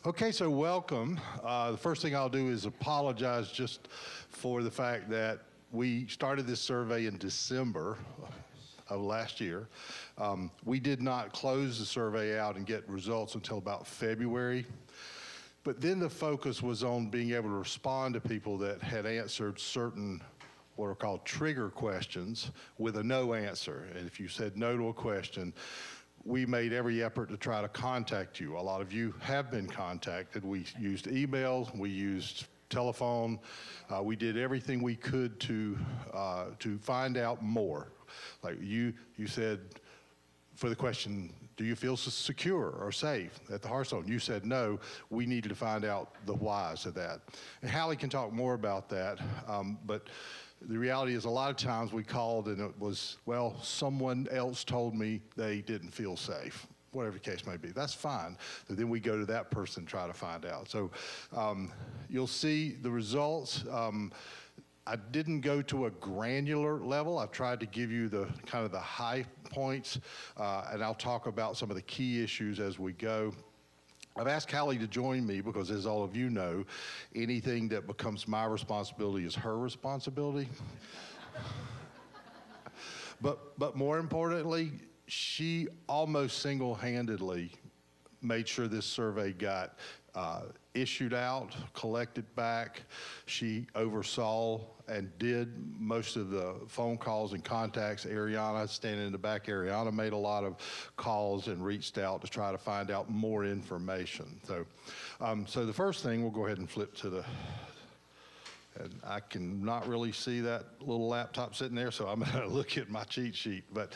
Okay, so welcome. The first thing I'll do is apologize just for the fact that we started this survey in December of last year. We did not close the survey out and get results until about February. But then the focus was on being able to respond to people that had answered certain what are called trigger questions with a no answer. And if you said no to a question, we made every effort to try to contact you. A lot of you have been contacted. We used emails, we used telephone. We did everything we could to find out more. Like you said, for the question, do you feel secure or safe at the Hearthstone? You said no. We needed to find out the whys of that. And Hallie can talk more about that, but the reality is a lot of times we called and it was, well, someone else told me they didn't feel safe, whatever the case may be. That's fine. But then we go to that person and try to find out. So you'll see the results. I didn't go to a granular level. I've tried to give you the kind of the high points, and I'll talk about some of the key issues as we go. I've asked Hallie to join me because, as all of you know, anything that becomes my responsibility is her responsibility. But more importantly, she almost single-handedly made sure this survey got issued out, collected back. She oversaw and did most of the phone calls and contacts. Ariana, standing in the back, Ariana made a lot of calls and reached out to try to find out more information. So, so the first thing, we'll go ahead and flip to the, and I can not really see that little laptop sitting there, so I'm going to look at my cheat sheet. But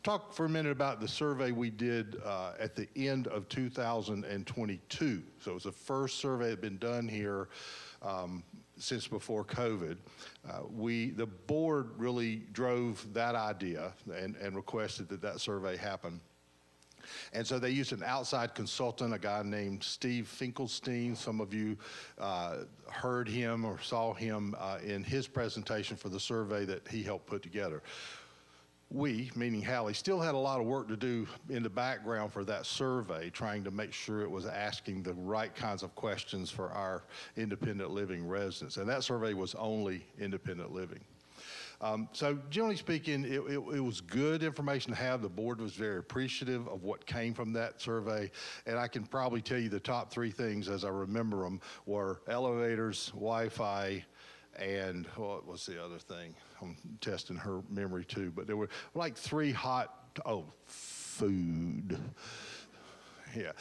talk for a minute about the survey we did at the end of 2022. So it was the first survey that had been done here since before COVID. The board really drove that idea and requested that that survey happen. And so they used an outside consultant, a guy named Steve Finkelstein. Some of you heard him or saw him in his presentation for the survey that he helped put together. We, meaning Hallie, still had a lot of work to do in the background for that survey, trying to make sure it was asking the right kinds of questions for our independent living residents. And that survey was only independent living. So generally speaking, it was good information to have. The board was very appreciative of what came from that survey. And I can probably tell you the top three things as I remember them were elevators, Wi-Fi, and what was the other thing? I'm testing her memory too, but there were like three hot, food. Yeah,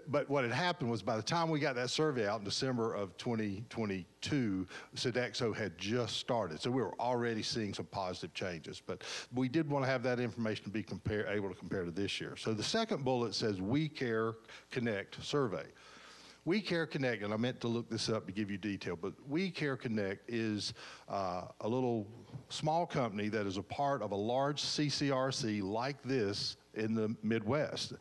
but what had happened was by the time we got that survey out in December of 2022, Sodexo had just started. So we were already seeing some positive changes, but we did want to have that information to be able to compare to this year. So the second bullet says We Care Connect survey. We Care Connect, and I meant to look this up to give you detail, but We Care Connect is a little small company that is a part of a large CCRC like this in the Midwest.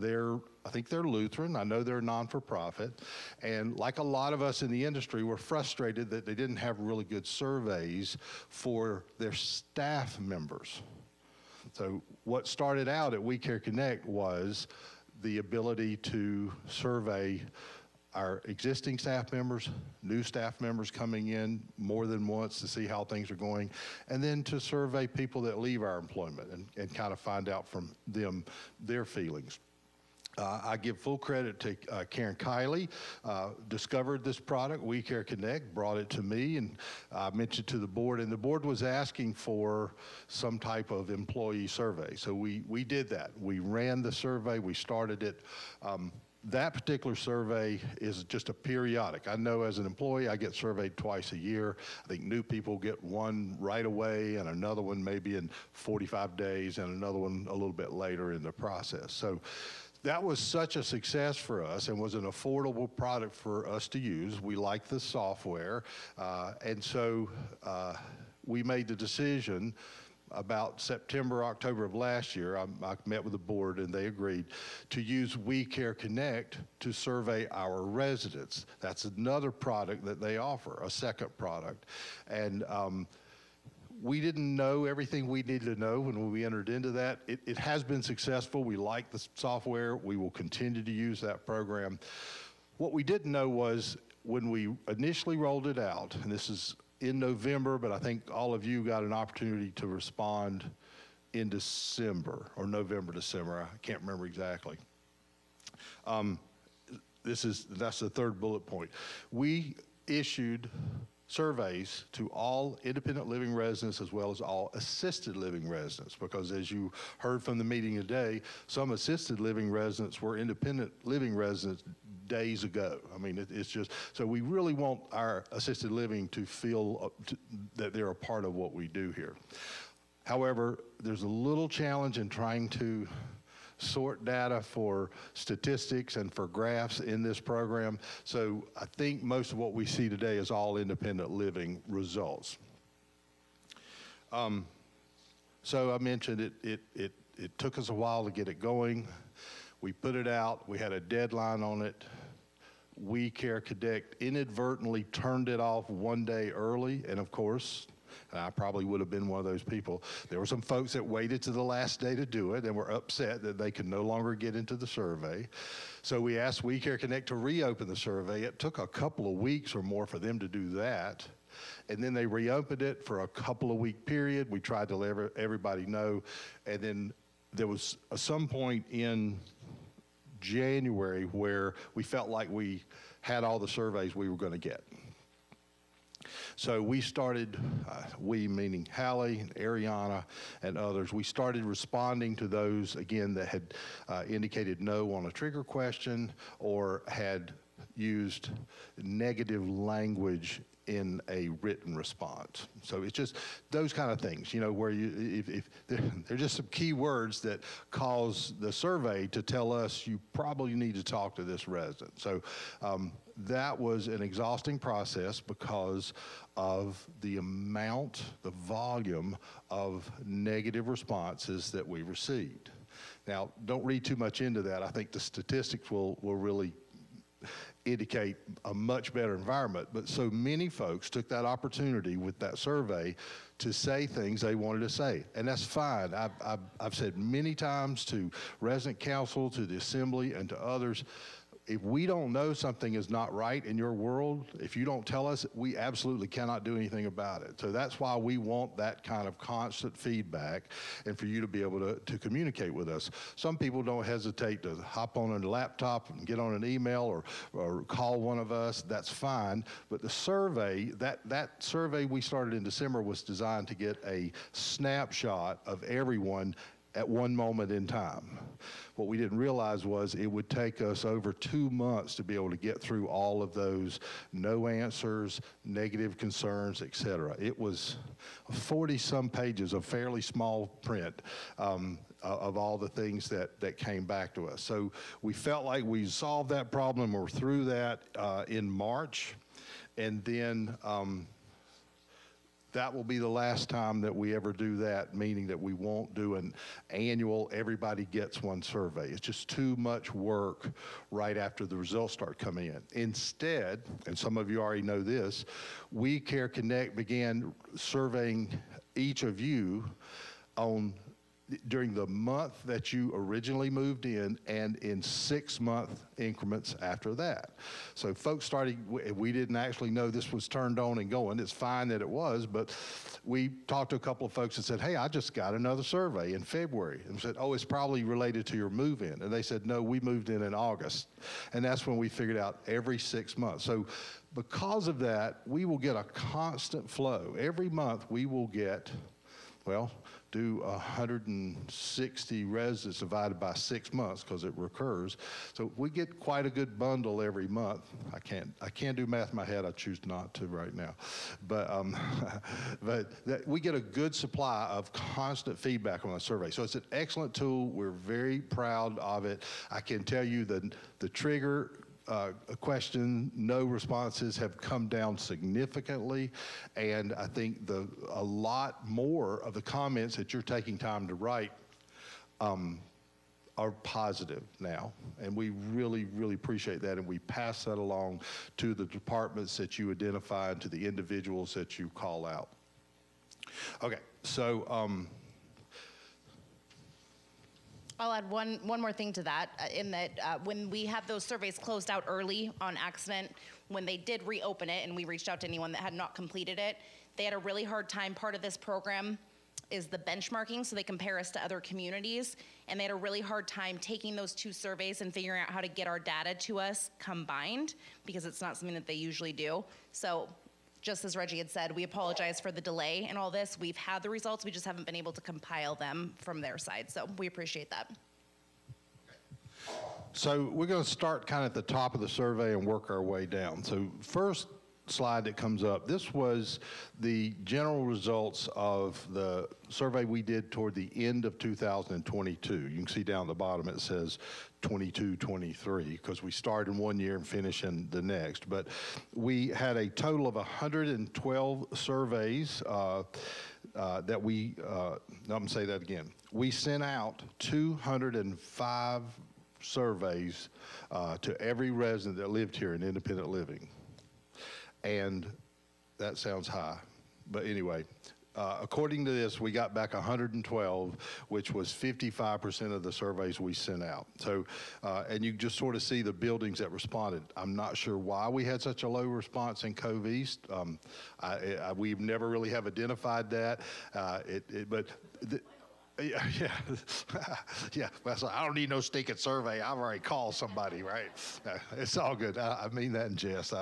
I think they're Lutheran. I know they're non-for-profit. And like a lot of us in the industry, we're frustrated that they didn't have really good surveys for their staff members. So what started out at We Care Connect was the ability to survey our existing staff members, new staff members coming in more than once to see how things are going, and then to survey people that leave our employment and kind of find out from them their feelings. I give full credit to Karen Kiley, discovered this product, We Care Connect, brought it to me, and I mentioned to the board, and the board was asking for some type of employee survey. So we did that. We ran the survey, we started it. That particular survey is just a periodic. I know as an employee, I get surveyed twice a year. I think new people get one right away and another one maybe in 45 days and another one a little bit later in the process. So that was such a success for us and was an affordable product for us to use. We liked the software. And so we made the decision about September, October of last year. I met with the board and they agreed to use We Care Connect to survey our residents. That's another product that they offer, a second product. And we didn't know everything we needed to know when we entered into that. It has been successful. We like the software. We will continue to use that program. What we didn't know was when we initially rolled it out, and this is in November, but I think all of you got an opportunity to respond in December or November, December. I can't remember exactly. That's the third bullet point. We issued surveys to all independent living residents as well as all assisted living residents, because as you heard from the meeting today, some assisted living residents were independent living residents days ago. I mean, it's just, so we really want our assisted living to feel that they're a part of what we do here. However, there's a little challenge in trying to sort data for statistics and for graphs in this program. So I think most of what we see today is all independent living results. So I mentioned it took us a while to get it going. We put it out, we had a deadline on it. We Care Connect inadvertently turned it off one day early, and of course, and I probably would have been one of those people. There were some folks that waited to the last day to do it and were upset that they could no longer get into the survey. So we asked We Care Connect to reopen the survey. It took a couple of weeks or more for them to do that. And then they reopened it for a couple of week period. We tried to let everybody know. And then there was some point in January where we felt like we had all the surveys we were going to get. So we started, we meaning Hallie and Ariana and others, we started responding to those, again, that had indicated no on a trigger question or had used negative language in a written response. So it's just those kind of things, you know, where you, if they're just some key words that cause the survey to tell us you probably need to talk to this resident. So that was an exhausting process because of the amount, the volume of negative responses that we received. Now, don't read too much into that. I think the statistics will really indicate a much better environment, but so many folks took that opportunity with that survey to say things they wanted to say, and that's fine. I've said many times to resident council, to the assembly, and to others, if we don't know something is not right in your world, if you don't tell us, we absolutely cannot do anything about it. So that's why we want that kind of constant feedback and for you to be able to communicate with us. Some people don't hesitate to hop on a laptop and get on an email or call one of us. That's fine. But the survey, that survey we started in December was designed to get a snapshot of everyone at one moment in time. What we didn't realize was it would take us over 2 months to be able to get through all of those no answers, negative concerns, et cetera. It was 40-some pages of fairly small print of all the things that came back to us. So we felt like we solved that problem or through that in March, and then that will be the last time that we ever do that, meaning that we won't do an annual everybody gets one survey. It's just too much work right after the results start coming in. Instead, and some of you already know this, We Care Connect began surveying each of you during the month that you originally moved in and in 6-month increments after that. So folks started, we didn't actually know this was turned on and going. It's fine that it was, but we talked to a couple of folks and said, hey, I just got another survey in February. And said, oh, it's probably related to your move-in. And they said, no, we moved in August. And that's when we figured out every 6 months. So because of that, we will get a constant flow. Every month we will get, well, do 160 residents divided by 6 months because it recurs. So we get quite a good bundle every month. I can't do math in my head. I choose not to right now. But we get a good supply of constant feedback on the survey. So it's an excellent tool. We're very proud of it. I can tell you that the trigger a question, no responses have come down significantly, and I think a lot more of the comments that you're taking time to write are positive now, and we really, really appreciate that, and we pass that along to the departments that you identify and to the individuals that you call out. Okay, so I'll add one more thing to that, in that when we had those surveys closed out early on accident, when they did reopen it and we reached out to anyone that had not completed it, they had a really hard time. Part of this program is the benchmarking, so they compare us to other communities, and they had a really hard time taking those two surveys and figuring out how to get our data to us combined, because it's not something that they usually do. So just as Reggie had said, we apologize for the delay in all this. We've had the results, we just haven't been able to compile them from their side, so we appreciate that. So we're going to start kind of at the top of the survey and work our way down. So first slide that comes up, this was the general results of the survey we did toward the end of 2022. You can see down at the bottom it says 22-23, because we start in one year and finish in the next. But we had a total of 112 surveys that we, I'm going to say that again. We sent out 205 surveys to every resident that lived here in independent living. And that sounds high, but anyway, according to this, we got back 112, which was 55% of the surveys we sent out. So, and you just sort of see the buildings that responded. I'm not sure why we had such a low response in Cove East. We never really have identified that, yeah. Yeah. Well, so I don't need no stinking survey. I've already called somebody, right? It's all good. I mean that in jest.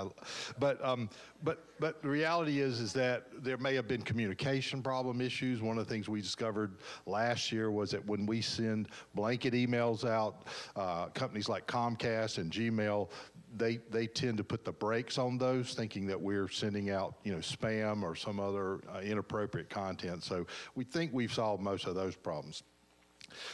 But the reality is that there may have been communication problem issues. One of the things we discovered last year was that when we send blanket emails out, companies like Comcast and Gmail, they tend to put the brakes on those, thinking that we're sending out, you know, spam or some other inappropriate content. So we think we've solved most of those problems.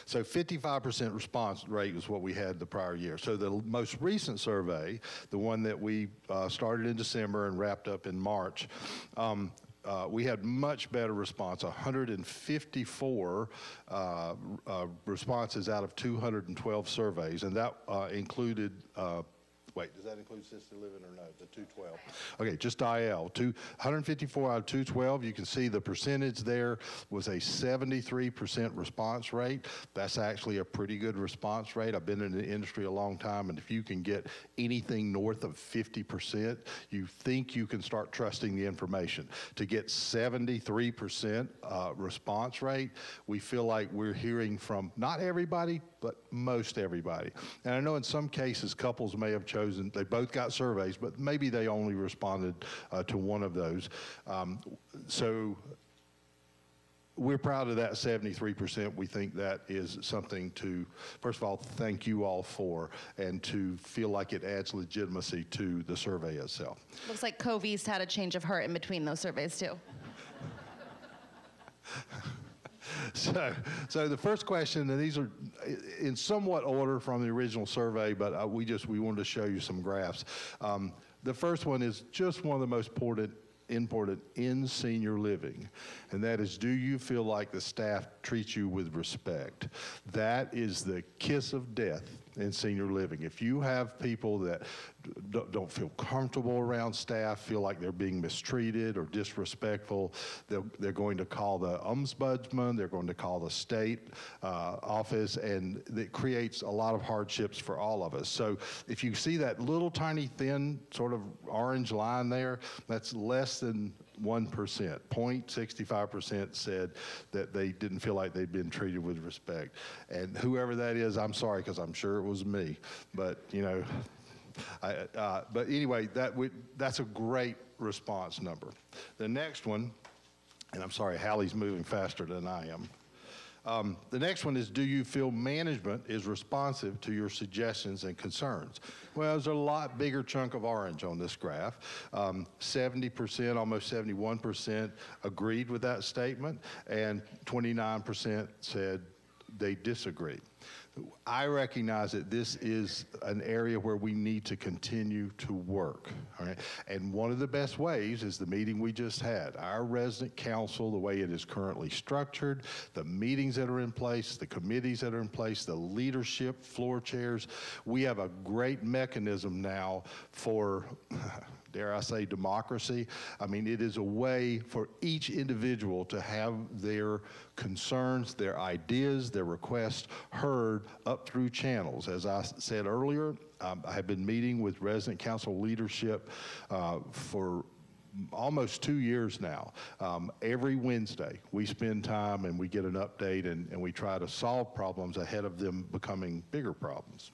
So 55% response rate was what we had the prior year. So the most recent survey, the one that we started in December and wrapped up in March, we had much better response, 154 responses out of 212 surveys, and that included wait, does that include assisted living or no, the 212? Okay, just IL, 154 out of 212. You can see the percentage there was a 73% response rate. That's actually a pretty good response rate. I've been in the industry a long time, and if you can get anything north of 50%, you think you can start trusting the information. To get 73% response rate, we feel like we're hearing from not everybody, but most everybody. And I know in some cases couples may have chosen, they both got surveys, but maybe they only responded to one of those. So we're proud of that 73%. We think that is something to, first of all, thank you all for, and to feel like it adds legitimacy to the survey itself. Looks like Cove East had a change of heart in between those surveys too. So the first question, and these are in somewhat order from the original survey, but we wanted to show you some graphs. The first one is just one of the most important in senior living, and that is, do you feel like the staff treats you with respect? That is the kiss of death in senior living. If you have people that don't feel comfortable around staff, feel like they're being mistreated or disrespectful, they're going to call the ombudsman, they're going to call the state office, and it creates a lot of hardships for all of us. So if you see that little tiny thin sort of orange line there, that's less than 1%. 0.65% said that they didn't feel like they'd been treated with respect. And whoever that is, I'm sorry, because I'm sure it was me. But, you know, but anyway, that's a great response number. The next one, and I'm sorry, Hallie's moving faster than I am. The next one is, do you feel management is responsive to your suggestions and concerns? Well, there's a lot bigger chunk of orange on this graph. 70%, almost 71% agreed with that statement, and 29% said they disagree. I recognize that this is an area where we need to continue to work, all right? And one of the best ways is the meeting we just had. Our resident council, the way it is currently structured, the meetings that are in place, the committees that are in place, the leadership, floor chairs, we have a great mechanism now for dare I say, democracy. I mean, it is a way for each individual to have their concerns, their ideas, their requests heard up through channels. As I said earlier, I have been meeting with resident council leadership for almost 2 years now. Every Wednesday, we spend time and we get an update and we try to solve problems ahead of them becoming bigger problems.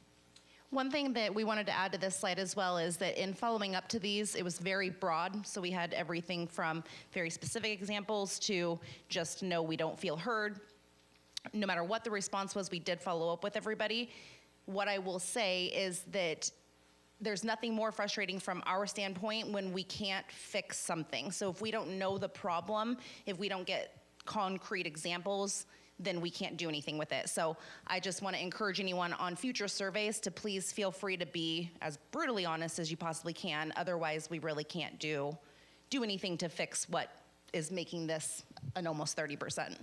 One thing that we wanted to add to this slide as well is that in following up to these, it was very broad. So we had everything from very specific examples to just no, we don't feel heard. No matter what the response was, we did follow up with everybody. What I will say is that there's nothing more frustrating from our standpoint when we can't fix something. So if we don't know the problem, if we don't get concrete examples, then we can't do anything with it. So I just want to encourage anyone on future surveys to please feel free to be as brutally honest as you possibly can. Otherwise, we really can't do anything to fix what is making this an almost 30%.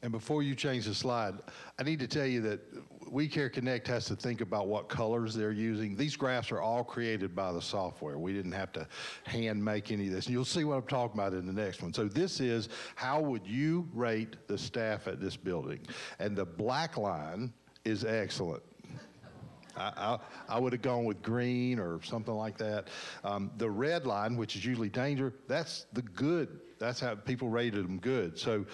And before you change the slide, I need to tell you that We Care Connect has to think about what colors they're using. These graphs are all created by the software. We didn't have to hand make any of this. And you'll see what I'm talking about in the next one. So this is how would you rate the staff at this building? And the black line is excellent. I would have gone with green or something like that. The red line, which is usually danger, that's the good. That's how people rated them good. So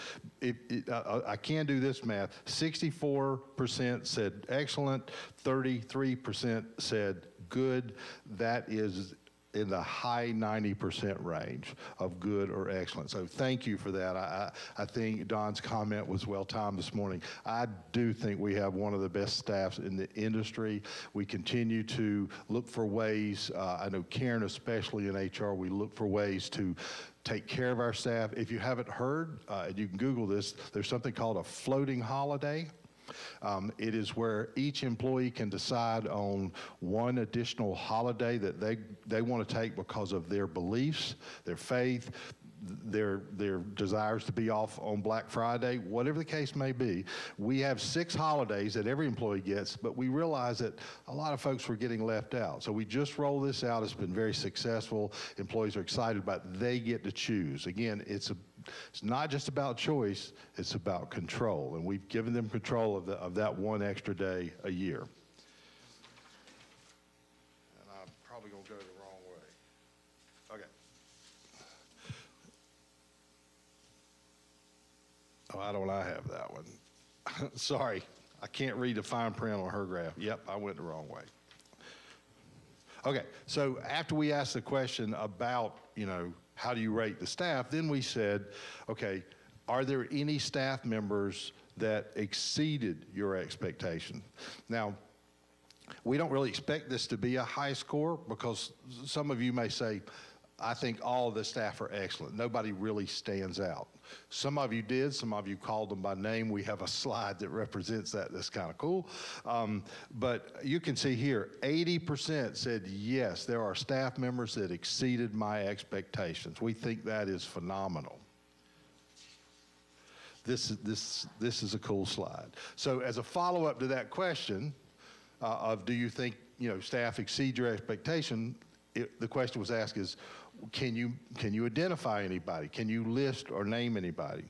I can do this math. 64% said excellent, 33% said good. That is in the high 90% range of good or excellent. So thank you for that. I think Don's comment was well timed this morning. I do think we have one of the best staffs in the industry. We continue to look for ways, I know Karen especially in HR, we look for ways to take care of our staff. If you haven't heard, and you can Google this, there's something called a floating holiday. It is where each employee can decide on one additional holiday that they want to take because of their beliefs, their faith, their desires to be off on Black Friday, whatever the case may be. We have 6 holidays that every employee gets, but we realize that a lot of folks were getting left out. So we just rolled this out. It's been very successful. Employees are excited about it. They get to choose. Again, it's not just about choice, it's about control. And we've given them control of that one extra day a year. And I'm probably going to go the wrong way. Okay. Oh, why don't I have that one? Sorry, I can't read the fine print on her graph. Yep, I went the wrong way. Okay, so after we asked the question about, how do you rate the staff, then we said, okay, are there any staff members that exceeded your expectation? Now, we don't really expect this to be a high score because some of you may say, I think all of the staff are excellent. Nobody really stands out. Some of you did. Some of you called them by name. We have a slide that represents that. That's kind of cool. But you can see here, 80% said, yes, there are staff members that exceeded my expectations. We think that is phenomenal. This is a cool slide. So as a follow-up to that question of do you think staff exceed your expectation, the question was asked is, can you identify anybody? Can you list or name anybody?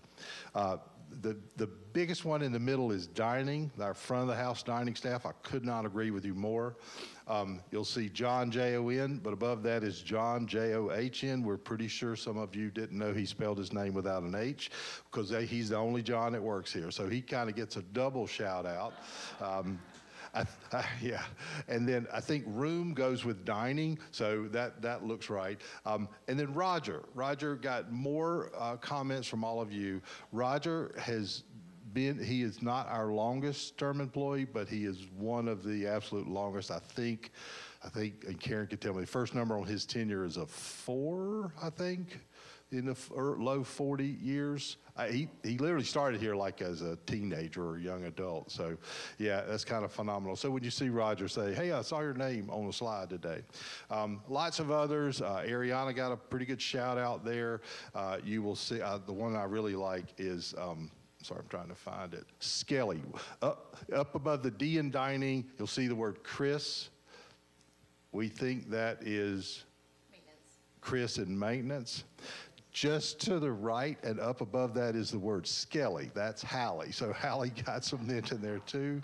The biggest one in the middle is dining, our front of the house dining staff. I could not agree with you more. You'll see John J-O-N, but above that is John J-O-H-N. We're pretty sure some of you didn't know he spelled his name without an H because he's the only John that works here. So he kind of gets a double shout out. Yeah, and then I think room goes with dining, so that looks right. And then Roger got more comments from all of you. Roger he is not our longest term employee, but he is one of the absolute longest. I think, and Karen could tell me, the first number on his tenure is a 4, I think, in the low 40 years. He literally started here like as a teenager or young adult. So yeah, that's kind of phenomenal. So when you see Roger say, hey, I saw your name on the slide today. Lots of others. Ariana got a pretty good shout out there. You will see, the one I really like is, sorry, I'm trying to find it. Skelly. Up above the D in dining, you'll see the word Chris. We think that is Chris in maintenance. Just to the right and up above that is the word Skelly. That's Hallie. So Hallie got some mention there too.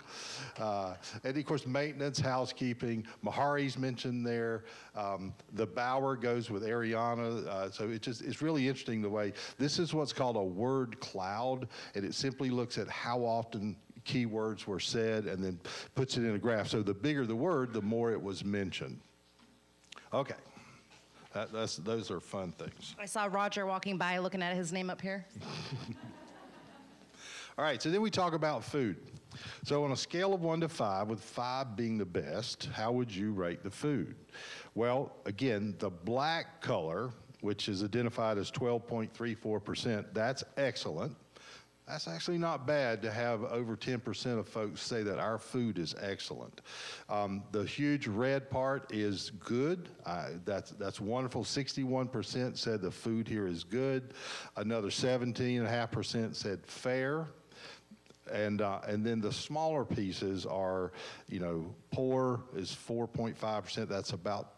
And of course, maintenance, housekeeping. Mahari's mentioned there. The Bower goes with Ariana. So it's really interesting the way, this is what's called a word cloud. And it simply looks at how often keywords were said and then puts it in a graph. So the bigger the word, the more it was mentioned. Okay. Those are fun things. I saw Roger walking by looking at his name up here. All right, so then we talk about food. So on a scale of 1 to 5, with 5 being the best, how would you rate the food? Well, again, the black color, which is identified as 12.34%, that's excellent. That's actually not bad to have over 10% of folks say that our food is excellent. The huge red part is good. That's wonderful. 61% said the food here is good. Another 17.5% said fair. And then the smaller pieces are, poor is 4.5%. That's about,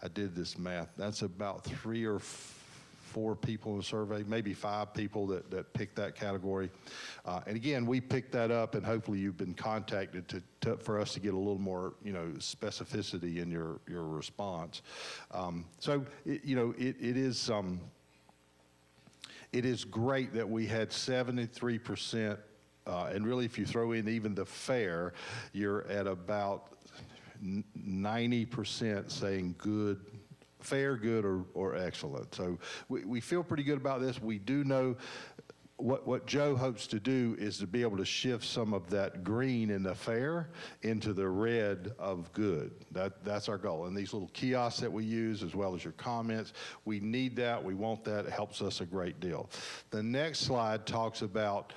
I did this math, that's about 3 or 4 people in the survey, maybe 5 people that picked that category. And again, we picked that up, and hopefully you've been contacted for us to get a little more, specificity in your response. So, it is great that we had 73%, and really if you throw in even the fair, you're at about 90% saying good, fair, good, or excellent. So we feel pretty good about this. We do know what Joe hopes to do is to be able to shift some of that green in the fair into the red of good. That's our goal. And these little kiosks that we use, as well as your comments, we need that. We want that. It helps us a great deal. The next slide talks about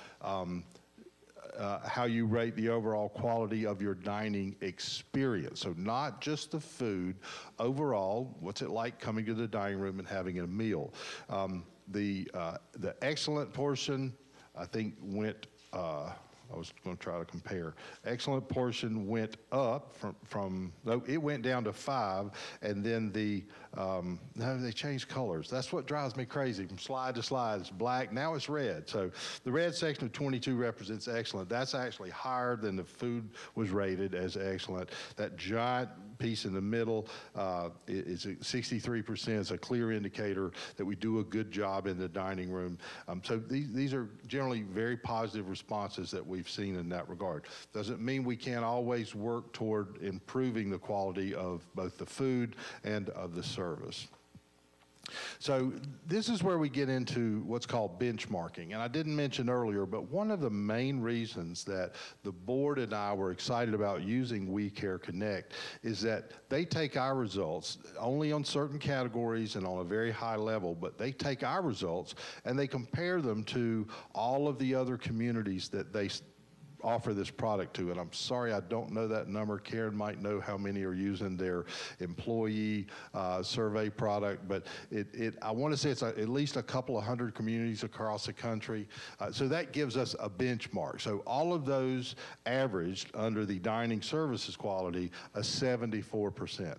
how you rate the overall quality of your dining experience. So not just the food, overall, what's it like coming to the dining room and having a meal? The excellent portion, I think, went, I was going to try to compare. Excellent portion went up no, it went down to 5, and then no, they changed colors. That's what drives me crazy. From slide to slide, it's black, now it's red. So the red section of 22 represents excellent. That's actually higher than the food was rated as excellent. That giant piece in the middle is 63%. It's a clear indicator that we do a good job in the dining room. So these are generally very positive responses that we've seen in that regard. Doesn't mean we can't always work toward improving the quality of both the food and of the service. So this is where we get into what's called benchmarking. And I didn't mention earlier, but one of the main reasons that the board and I were excited about using WeCare Connect is that they take our results only on certain categories and on a very high level, but they take our results and they compare them to all of the other communities that they offer this product to. And I'm sorry, I don't know that number. Karen might know how many are using their employee survey product, but I want to say it's at least a couple of hundred communities across the country. So that gives us a benchmark. So all of those averaged under the dining services quality a 74%.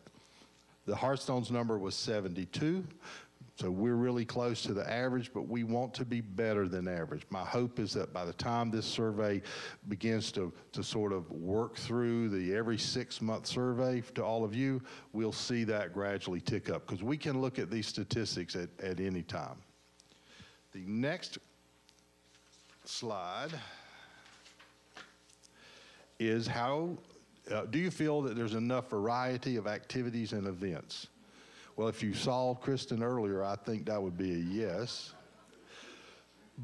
The Hearthstone's number was 72. So we're really close to the average, but we want to be better than average. My hope is that by the time this survey begins to sort of work through the every 6-month survey to all of you, we'll see that gradually tick up, because we can look at these statistics at any time. The next slide is how do you feel that there's enough variety of activities and events? Well, if you saw Kristen earlier, I think that would be a yes.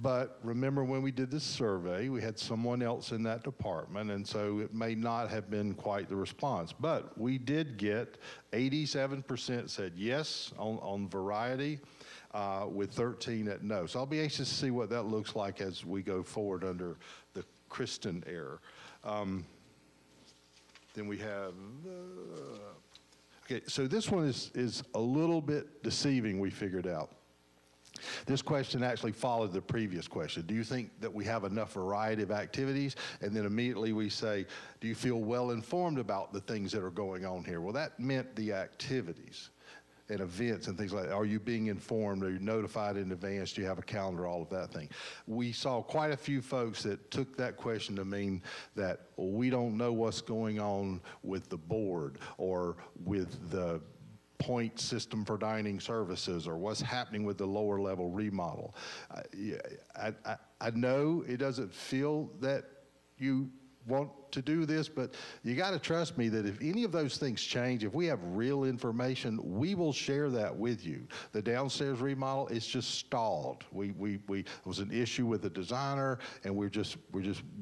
But remember when we did this survey, we had someone else in that department, and so it may not have been quite the response. But we did get 87% said yes on variety, with 13 at no. So I'll be anxious to see what that looks like as we go forward under the Kristen era. Then we have... Okay, so this one is a little bit deceiving, we figured out. This question actually followed the previous question. Do you think that we have enough variety of activities? And then immediately we say, do you feel well informed about the things that are going on here? Well, that meant the activities. and events and things like that. Are you being informed? Are you notified in advance? Do you have a calendar? All of that thing. We saw quite a few folks that took that question to mean that, well, we don't know what's going on with the board or with the point system for dining services or what's happening with the lower level remodel. I know it doesn't feel that you want to do this, but you got to trust me that if any of those things change, if we have real information, we will share that with you. The downstairs remodel is just stalled. It was an issue with the designer, and we're just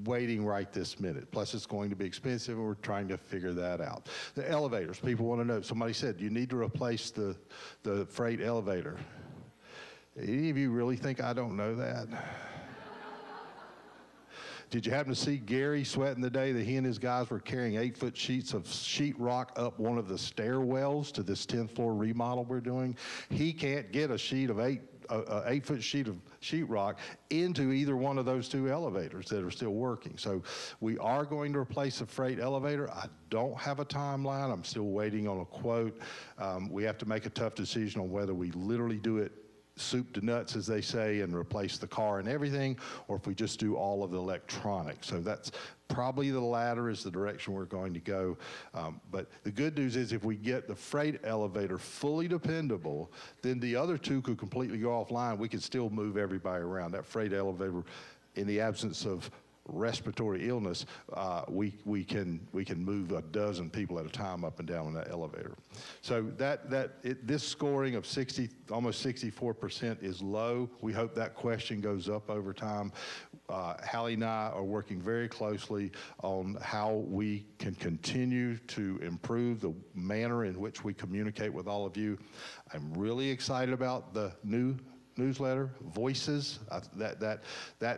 waiting right this minute. Plus, it's going to be expensive, and we're trying to figure that out. The elevators, people want to know. Somebody said you need to replace the freight elevator. Any of you really think I don't know that? Did you happen to see Gary sweating the day that he and his guys were carrying 8-foot sheets of sheetrock up one of the stairwells to this 10th floor remodel we're doing? He can't get a 8-foot sheet of sheetrock into either one of those two elevators that are still working. So we are going to replace the freight elevator. I don't have a timeline. I'm still waiting on a quote. We have to make a tough decision on whether we literally do it soup to nuts, as they say, and replace the car and everything, or if we just do all of the electronics. So that's probably the latter is the direction we're going to go. But the good news is if we get the freight elevator fully dependable, then the other two could completely go offline. We could still move everybody around. That freight elevator, in the absence of respiratory illness, we can move a dozen people at a time up and down in that elevator. So this scoring of almost 64% is low. We hope that question goes up over time. Hallie and I are working very closely on how we can continue to improve the manner in which we communicate with all of you. I'm really excited about the new newsletter, Voices. That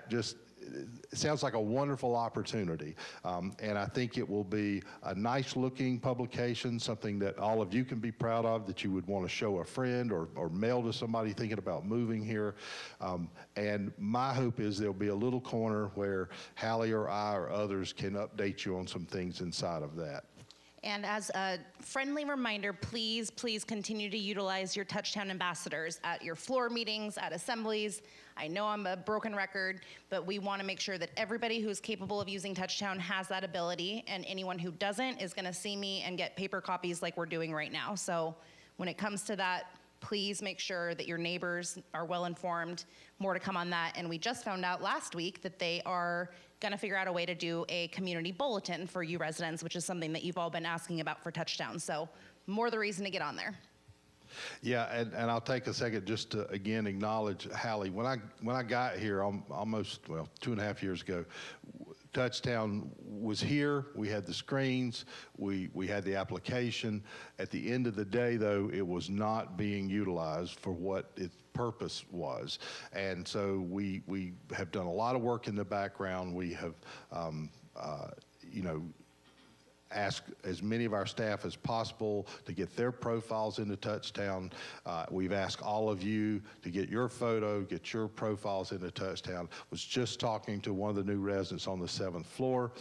just, it sounds like a wonderful opportunity, and I think it will be a nice looking publication, something that all of you can be proud of, that you would want to show a friend or mail to somebody thinking about moving here. And my hope is there'll be a little corner where Hallie or I or others can update you on some things inside of that. And as a friendly reminder, please continue to utilize your Touchtown ambassadors at your floor meetings, at assemblies. I know I'm a broken record, but we want to make sure that everybody who's capable of using Touchtown has that ability, and anyone who doesn't is going to see me and get paper copies like we're doing right now. So when it comes to that, please make sure that your neighbors are well informed. More to come on that. And we just found out last week that they are going to figure out a way to do a community bulletin for you residents, which is something that you've all been asking about for Touchtown. So more the reason to get on there. Yeah, and I'll take a second just to again acknowledge Hallie. When I got here almost 2.5 years ago, Touchtown was here. We had the screens. We had the application. At the end of the day, though, it was not being utilized for what its purpose was. And so we have done a lot of work in the background. We have, ask as many of our staff as possible to get their profiles into Touchtown. We've asked all of you to get your photo, get your profiles into Touchtown. Was just talking to one of the new residents on the 7th floor,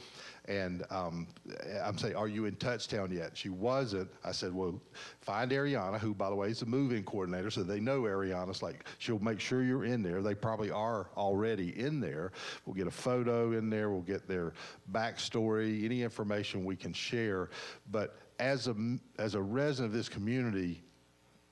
and I'm saying, are you in Touchtown yet? She wasn't. I said, well, find Ariana, who, by the way, is the move-in coordinator, so they know Ariana's like, she'll make sure you're in there. They probably are already in there. We'll get a photo in there. We'll get their backstory, any information we can share. But as a resident of this community,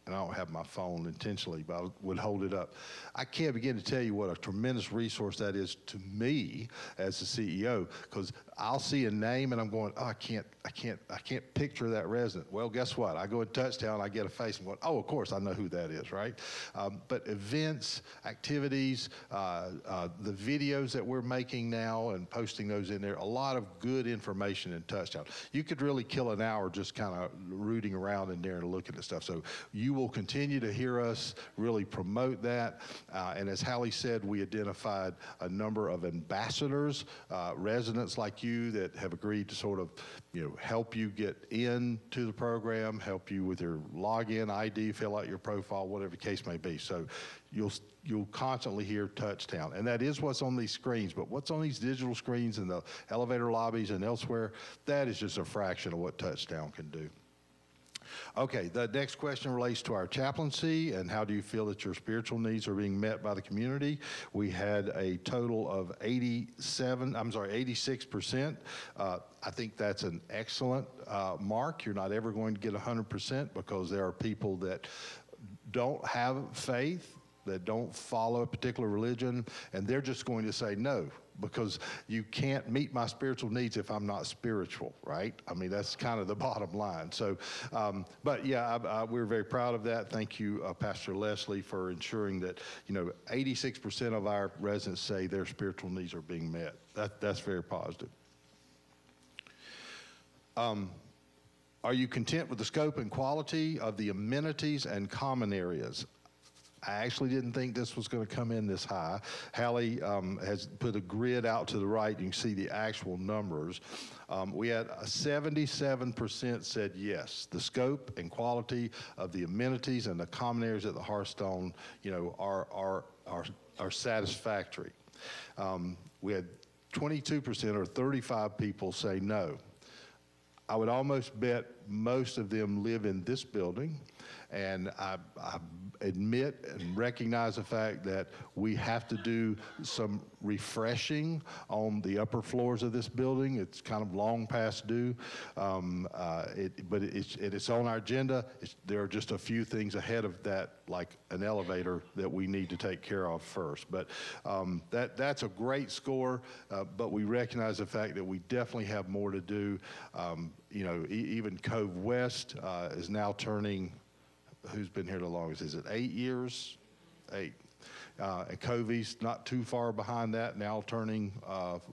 and I don't have my phone intentionally, but I would hold it up. I can't begin to tell you what a tremendous resource that is to me as the CEO, because I'll see a name and I'm going, oh, I can't picture that resident. Well, guess what? I go in Touchtown, I get a face and go, oh, of course I know who that is, right? But events, activities, the videos that we're making now and posting those in there, a lot of good information in Touchtown. You could really kill an hour just kind of rooting around in there and looking at stuff. So you will continue to hear us really promote that. And as Hallie said, we identified a number of ambassadors, residents like you that have agreed to sort of, help you get into the program, help you with your login ID, fill out your profile, whatever the case may be. So you'll constantly hear Touchtown. And that is what's on these screens, but what's on these digital screens in the elevator lobbies and elsewhere, that is just a fraction of what Touchtown can do. Okay, the next question relates to our chaplaincy and how do you feel that your spiritual needs are being met by the community? We had a total of 86%. I think that's an excellent mark. You're not ever going to get 100% because there are people that don't have faith, that don't follow a particular religion, and they're just going to say no, because you can't meet my spiritual needs if I'm not spiritual, right? I mean, that's kind of the bottom line. So, but yeah, we're very proud of that. Thank you, Pastor Leslie, for ensuring that, 86% of our residents say their spiritual needs are being met. That's very positive. Are you content with the scope and quality of the amenities and common areas? I actually didn't think this was going to come in this high. Hallie has put a grid out to the right. You can see the actual numbers. We had 77% said yes. The scope and quality of the amenities and the common areas at the Hearthstone, are satisfactory. We had 22% or 35 people say no. I would almost bet most of them live in this building, and I admit and recognize the fact that we have to do some refreshing on the upper floors of this building. It's kind of long past due, but it's on our agenda. There are just a few things ahead of that, like an elevator, that we need to take care of first. But that's a great score, but we recognize the fact that we definitely have more to do. Even Cove West is now turning, who's been here the longest? Is it 8 years? 8. And Covey's not too far behind that, now turning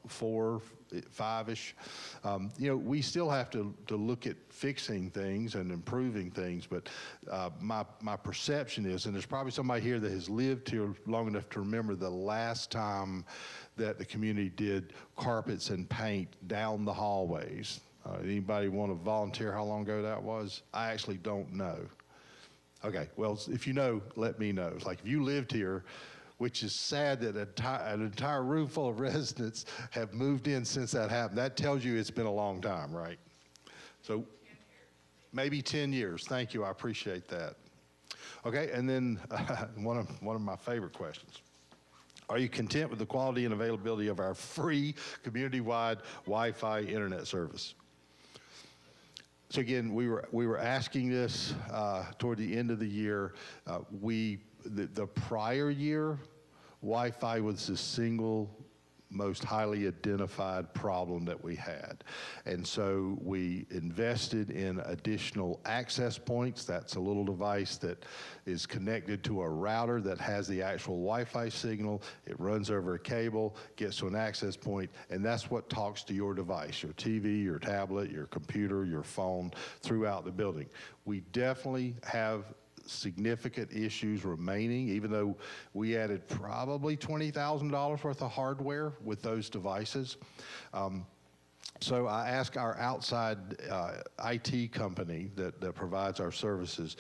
4, 5-ish. We still have to look at fixing things and improving things, but my perception is, and there's probably somebody here that has lived here long enough to remember the last time that the community did carpets and paint down the hallways. Anybody want to volunteer how long ago that was? I actually don't know. Okay, well, if you know, let me know. It's like if you lived here, which is sad that an entire room full of residents have moved in since that happened. That tells you it's been a long time, right? So maybe 10 years. Thank you, I appreciate that. Okay, and then one of my favorite questions. Are you content with the quality and availability of our free community-wide Wi-Fi internet service? So again, we were asking this toward the end of the year. The prior year, Wi-Fi was the single most highly identified problem that we had. And so we invested in additional access points. That's a little device that is connected to a router that has the actual Wi-Fi signal. It runs over a cable, gets to an access point, and that's what talks to your device, your TV, your tablet, your computer, your phone, throughout the building. We definitely have significant issues remaining, even though we added probably $20,000 worth of hardware with those devices. So I asked our outside IT company that provides our services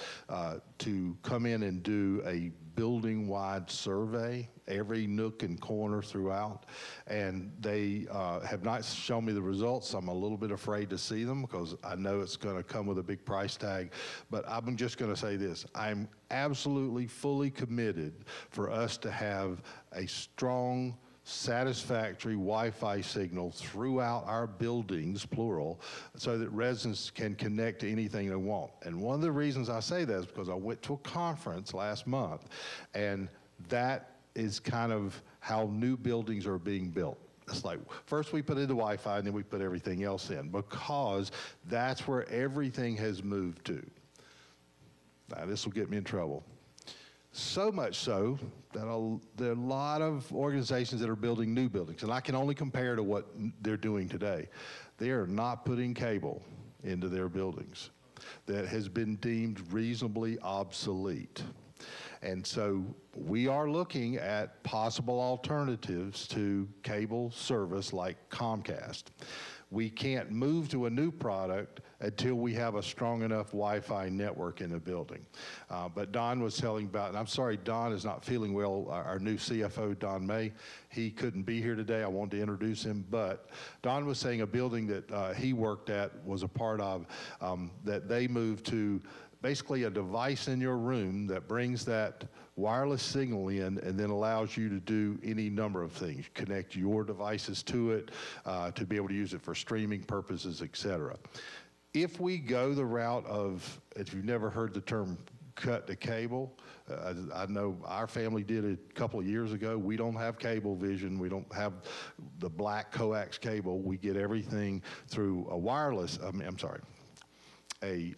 to come in and do a building-wide survey, every nook and corner throughout, and they have not shown me the results. I'm a little bit afraid to see them because I know it's going to come with a big price tag, but I'm just going to say this. I'm absolutely fully committed for us to have a strong, satisfactory Wi-Fi signal throughout our buildings, plural, so that residents can connect to anything they want. And one of the reasons I say that is because I went to a conference last month, and that is kind of how new buildings are being built. It's like, first we put in the Wi-Fi, and then we put everything else in, because that's where everything has moved to. Now, this will get me in trouble. So much so that there are a lot of organizations that are building new buildings, and I can only compare to what they're doing today. They are not putting cable into their buildings. That has been deemed reasonably obsolete. And so we are looking at possible alternatives to cable service like Comcast. we can't move to a new product until we have a strong enough Wi-Fi network in the building. But Don was telling about, and I'm sorry, Don is not feeling well, our new CFO, Don May. He couldn't be here today. I wanted to introduce him, but Don was saying a building that he worked at, was a part of, that they moved to basically a device in your room that brings that wireless signal in and then allows you to do any number of things. Connect your devices to it, to be able to use it for streaming purposes, et cetera. If we go the route of, if you've never heard the term cut to cable, I know our family did it a couple of years ago. We don't have Cablevision. We don't have the black coax cable. We get everything through a wireless, a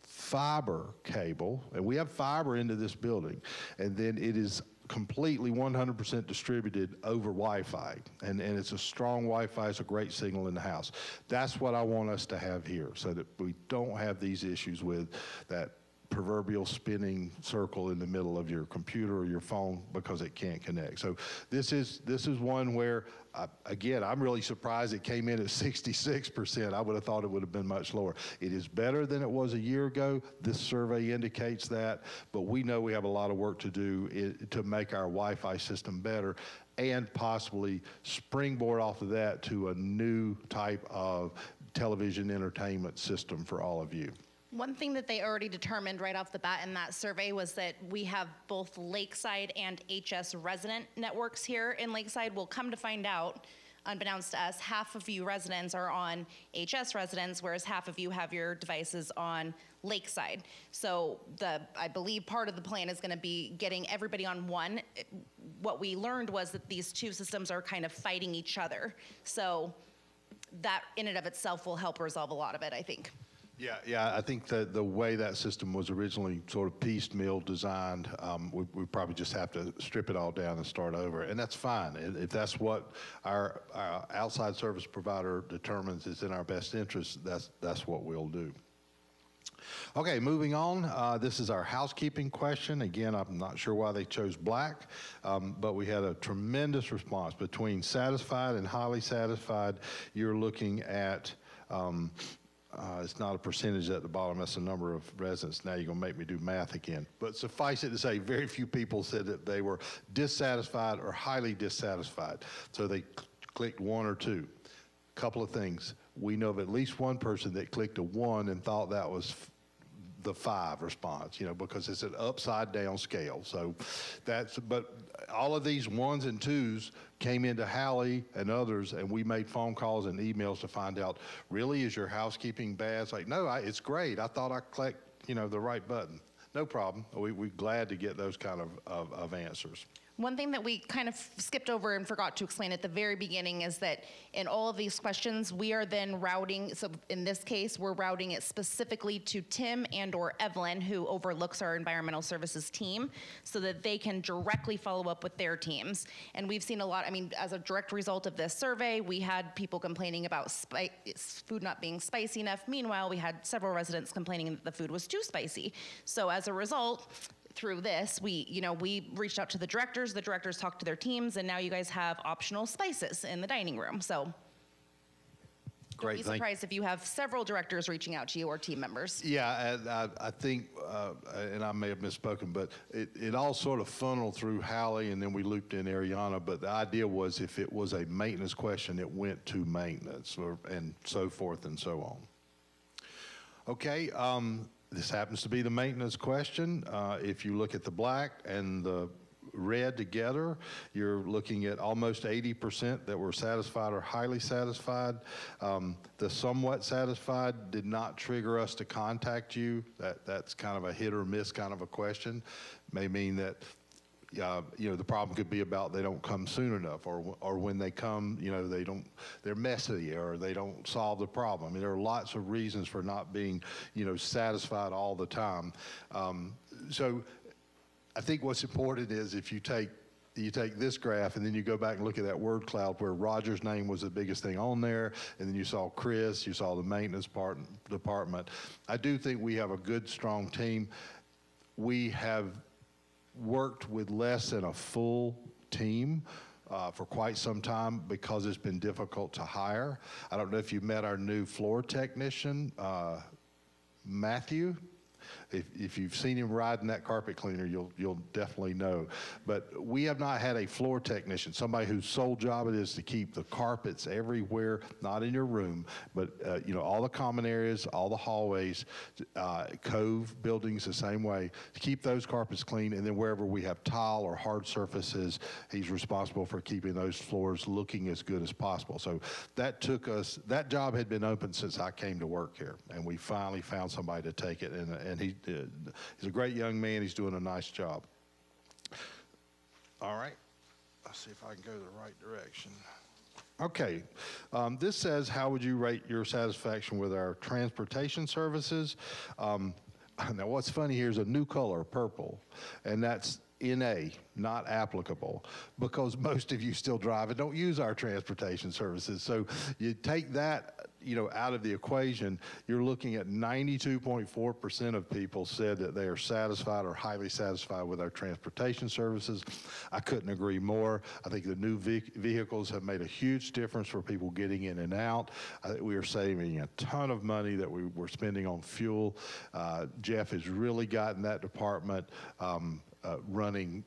fiber cable, and we have fiber into this building, and then it is completely 100% distributed over Wi-Fi, and it's a strong Wi-Fi. It's a great signal in the house. That's what I want us to have here, so that we don't have these issues with that proverbial spinning circle in the middle of your computer or your phone because it can't connect. So this is one where, again, I'm really surprised it came in at 66%. I would have thought it would have been much lower. It is better than it was a year ago. This survey indicates that, but we know we have a lot of work to do to make our Wi-Fi system better and possibly springboard off of that to a new type of television entertainment system for all of you. One thing that they already determined right off the bat in that survey was that we have both Lakeside and HS resident networks here in Lakeside. We'll come to find out, unbeknownst to us, half of you residents are on HS residents, whereas half of you have your devices on Lakeside. So I believe part of the plan is going to be getting everybody on one. What we learned was that these two systems are kind of fighting each other. So that in and of itself will help resolve a lot of it, I think. Yeah, I think that the way that system was originally sort of piecemeal designed, we probably just have to strip it all down and start over, and that's fine. If that's what our outside service provider determines is in our best interest, that's what we'll do. Okay, moving on. This is our housekeeping question. Again, I'm not sure why they chose black, but we had a tremendous response. Between satisfied and highly satisfied, you're looking at it's not a percentage at the bottom, that's the number of residents. Now you're going to make me do math again. But suffice it to say, very few people said that they were dissatisfied or highly dissatisfied. So they clicked 1 or 2. Couple of things. We know of at least one person that clicked a 1 and thought that was the 5 response, because it's an upside down scale. So but all of these 1s and 2s came into Hallie and others, and we made phone calls and emails to find out, really, is your housekeeping bad? It's like, no, it's great. I thought I clicked, the right button. No problem. We're glad to get those kind of answers. One thing that we kind of skipped over and forgot to explain at the very beginning is that in all of these questions, we are then routing, so in this case, we're routing it specifically to Tim and or Evelyn, who overlooks our environmental services team, so that they can directly follow up with their teams. And we've seen a lot, as a direct result of this survey, we had people complaining about food not being spicy enough. Meanwhile, we had several residents complaining that the food was too spicy. So as a result, through this, we reached out to the directors talked to their teams, and now you guys have optional spices in the dining room. So great. Don't be surprised if you have several directors reaching out to you or team members. Yeah, and I think, and I may have misspoken, but it all sort of funneled through Hallie, and then we looped in Ariana, but the idea was if it was a maintenance question, it went to maintenance, and so forth and so on. Okay, this happens to be the maintenance question. If you look at the black and the red together, you're looking at almost 80% that were satisfied or highly satisfied. The somewhat satisfied did not trigger us to contact you. That's kind of a hit or miss kind of a question. May mean that the problem could be about they don't come soon enough, or when they come, they're messy, or they don't solve the problem. There are lots of reasons for not being, satisfied all the time. So I think what's important is if you take this graph and then you go back and look at that word cloud where Roger's name was the biggest thing on there, and then you saw Chris, you saw the maintenance department. I do think we have a good, strong team. We have worked with less than a full team for quite some time because it's been difficult to hire. I don't know if you met our new floor technician, Matthew. If you've seen him riding that carpet cleaner, you'll definitely know. But we have not had a floor technician, somebody whose sole job it is to keep the carpets everywhere, not in your room, but you know, all the common areas, all the hallways, cove buildings the same way, to keep those carpets clean. And then wherever we have tile or hard surfaces, he's responsible for keeping those floors looking as good as possible. So that took us, that job had been open since I came to work here, and we finally found somebody to take it, and he's a great young man. He's doing a nice job. All right. Let's see if I can go the right direction. Okay. This says, how would you rate your satisfaction with our transportation services? Now, what's funny here is a new color, purple, and that's NA, not applicable, because most of you still drive and don't use our transportation services. So you take that, you know, out of the equation, you're looking at 92.4% of people said that they are satisfied or highly satisfied with our transportation services. I couldn't agree more. I think the new vehicles have made a huge difference for people getting in and out. I think we are saving a ton of money that we were spending on fuel. Jeff has really gotten that department running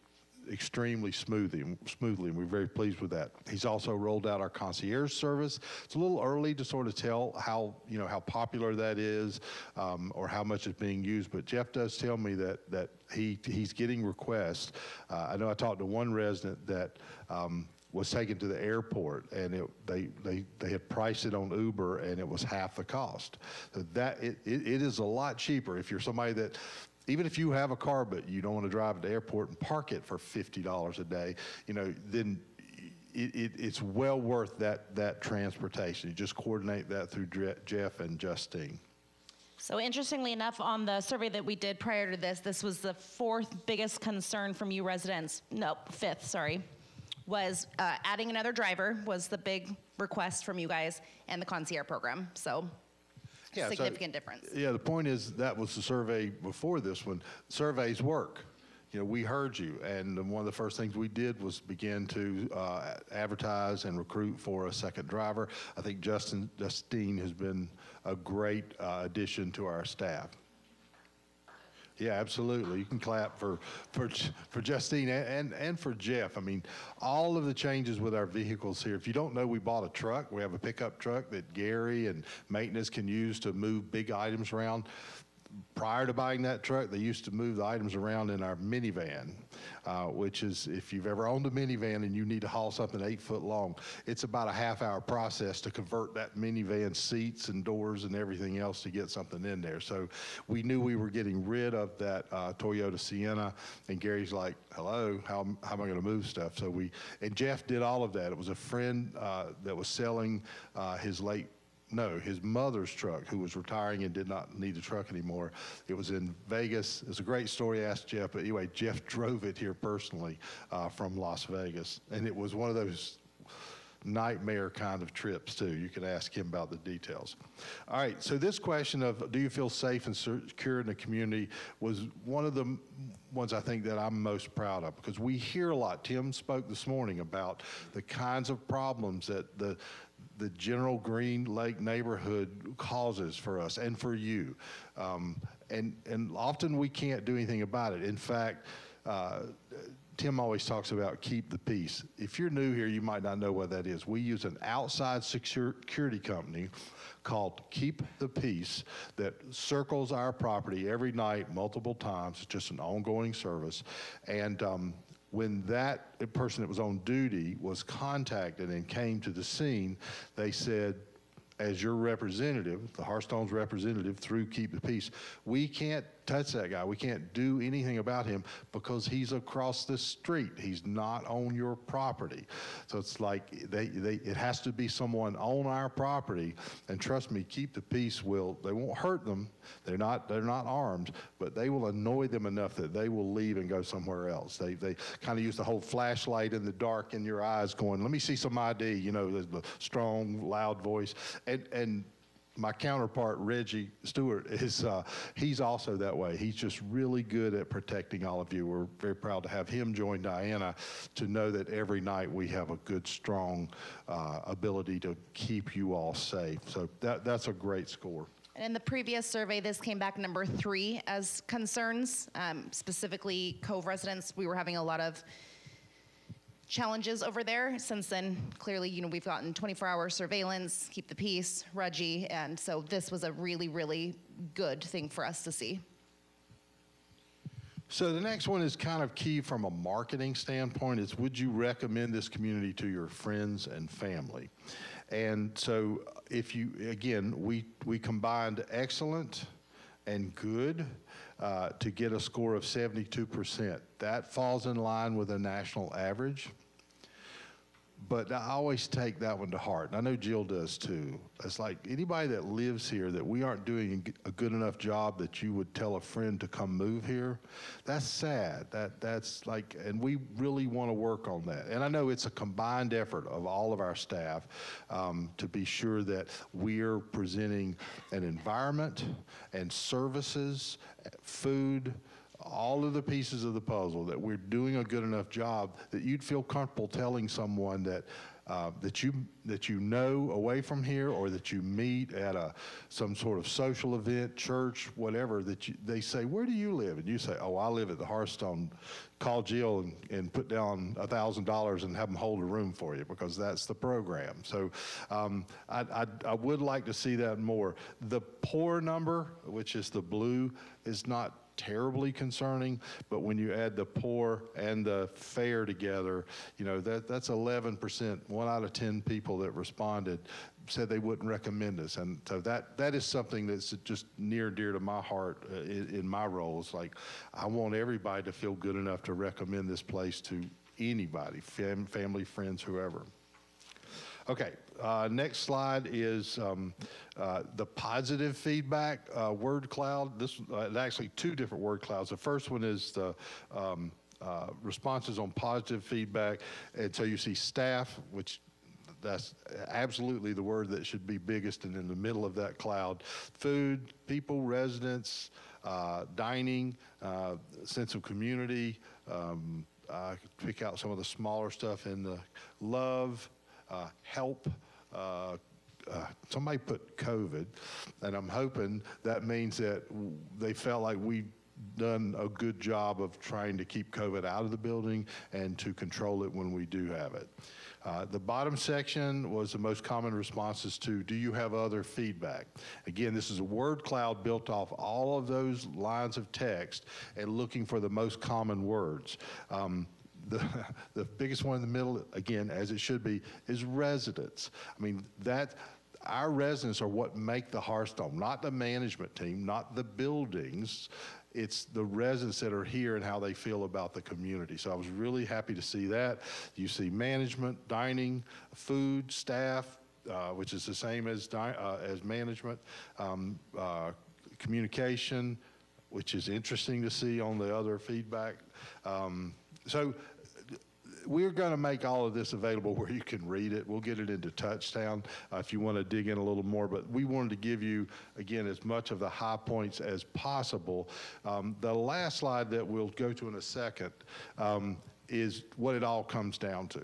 extremely smoothly, and we're very pleased with that. He's also rolled out our concierge service. It's a little early to sort of tell how, you know, how popular that is or how much it's being used, but Jeff does tell me that he's getting requests. I know I talked to one resident that was taken to the airport, and they had priced it on Uber, and it was half the cost. So that it is a lot cheaper if you're somebody that, even if you have a car but you don't want to drive to the airport and park it for $50 a day, you know, then it's well worth that transportation. You just coordinate that through Jeff and Justine. So interestingly enough, on the survey that we did prior to this was the fourth biggest concern from you residents. Nope, fifth, sorry. Was adding another driver was the big request from you guys, and the concierge program. So yeah, significant difference. Yeah, the point is that was the survey before this one. Surveys work. You know, we heard you, and one of the first things we did was begin to advertise and recruit for a second driver. I think Justine has been a great addition to our staff. Yeah, absolutely. You can clap for Justine and for Jeff. I mean, all of the changes with our vehicles here. If you don't know, we bought a truck. We have a pickup truck that Gary and maintenance can use to move big items around. Prior to buying that truck, they used to move the items around in our minivan, which is, if you've ever owned a minivan and you need to haul something 8 foot long, it's about a half-hour process to convert that minivan seats and doors and everything else to get something in there. So we knew we were getting rid of that Toyota Sienna, and Gary's like, hello, how am I going to move stuff? So and Jeff did all of that. It was a friend that was selling his mother's truck, who was retiring and did not need the truck anymore. It was in Vegas. It's a great story. Ask Jeff. But anyway, Jeff drove it here personally from Las Vegas. And it was one of those nightmare kind of trips, too. You can ask him about the details. All right. So this question of, do you feel safe and secure in the community, was one of the ones I think that I'm most proud of, because we hear a lot. Tim spoke this morning about the kinds of problems that the general Green Lake neighborhood causes for us and for you. And often we can't do anything about it. In fact, Tim always talks about keep the peace. If you're new here, you might not know what that is. We use an outside security company called Keep the Peace that circles our property every night, multiple times. It's just an ongoing service. And when that person that was on duty was contacted and came to the scene, they said, as your representative, the Hearthstone's representative through Keep the Peace, we can't touch that guy. We can't do anything about him because he's across the street. He's not on your property. So it's like it has to be someone on our property. And trust me, Keep the Peace they won't hurt them. They're not armed, but they will annoy them enough that they will leave and go somewhere else. They kind of use the whole flashlight in the dark in your eyes going, let me see some ID, you know, the strong, loud voice. And my counterpart, Reggie Stewart, he's also that way. He's just really good at protecting all of you. We're very proud to have him join Diana to know that every night we have a good, strong ability to keep you all safe. So that's a great score. And in the previous survey, this came back number 3 as concerns, specifically Cove residents. We were having a lot of challenges over there. Since then, clearly, we've gotten 24-hour surveillance, keep the peace, Reggie, and so this was a really, really good thing for us to see. So the next one is kind of key from a marketing standpoint is, would you recommend this community to your friends and family? And so if you, again, we combined excellent and good to get a score of 72%. That falls in line with a national average. But I always take that one to heart, and I know Jill does too. It's like anybody that lives here that we aren't doing a good enough job that you would tell a friend to come move here, that's sad. That's like, and we really want to work on that. And I know it's a combined effort of all of our staff to be sure that we're presenting an environment and services, food, all of the pieces of the puzzle, that we're doing a good enough job that you'd feel comfortable telling someone that that you know away from here, or that you meet at some sort of social event, church, whatever, that they say, "Where do you live?" And you say, "Oh, I live at the Hearthstone." Call Jill and put down $1,000 and have them hold a room for you, because that's the program. So I would like to see that more. The poor number, which is the blue, is not terribly concerning, but when you add the poor and the fair together, that's 11%. 1 out of 10 people that responded said they wouldn't recommend us, and so that is something that's just near and dear to my heart in my role. It's like I want everybody to feel good enough to recommend this place to anybody, family, friends, whoever. Okay, next slide is the positive feedback word cloud. This actually 2 different word clouds. The first one is the responses on positive feedback, and so you see staff, which that's absolutely the word that should be biggest and in the middle of that cloud. Food, people, residents, dining, sense of community. I could pick out some of the smaller stuff in the love, help. Somebody put COVID, and I'm hoping that means that they felt like we've done a good job of trying to keep COVID out of the building and to control it when we do have it. The bottom section was the most common responses to, do you have other feedback? Again, this is a word cloud built off all of those lines of text and looking for the most common words. The biggest one in the middle, again, as it should be, is residents. I mean, our residents are what make the Hearthstone, not the management team, not the buildings. It's the residents that are here and how they feel about the community. So I was really happy to see that. You see management, dining, food, staff, which is the same as management, communication, which is interesting to see on the other feedback. So we're going to make all of this available where you can read it. We'll get it into Touchdown if you want to dig in a little more. But we wanted to give you, again, as much of the high points as possible. The last slide that we'll go to in a second is what it all comes down to.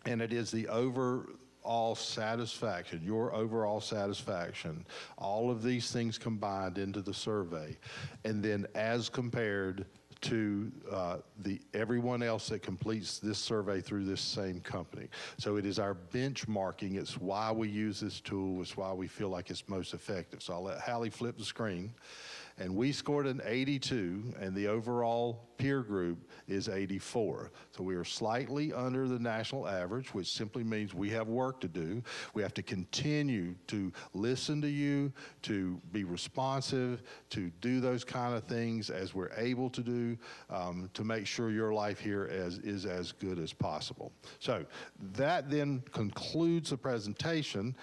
And it is the overall satisfaction, your overall satisfaction, all of these things combined into the survey. And then as compared to everyone else that completes this survey through this same company. So it is our benchmarking. It's why we use this tool. It's why we feel like it's most effective. So I'll let Hallie flip the screen. And we scored an 82, and the overall peer group is 84. So we are slightly under the national average, which simply means we have work to do. We have to continue to listen to you, to be responsive, to do those kind of things as we're able to do, to make sure your life here is as good as possible. So that then concludes the presentation.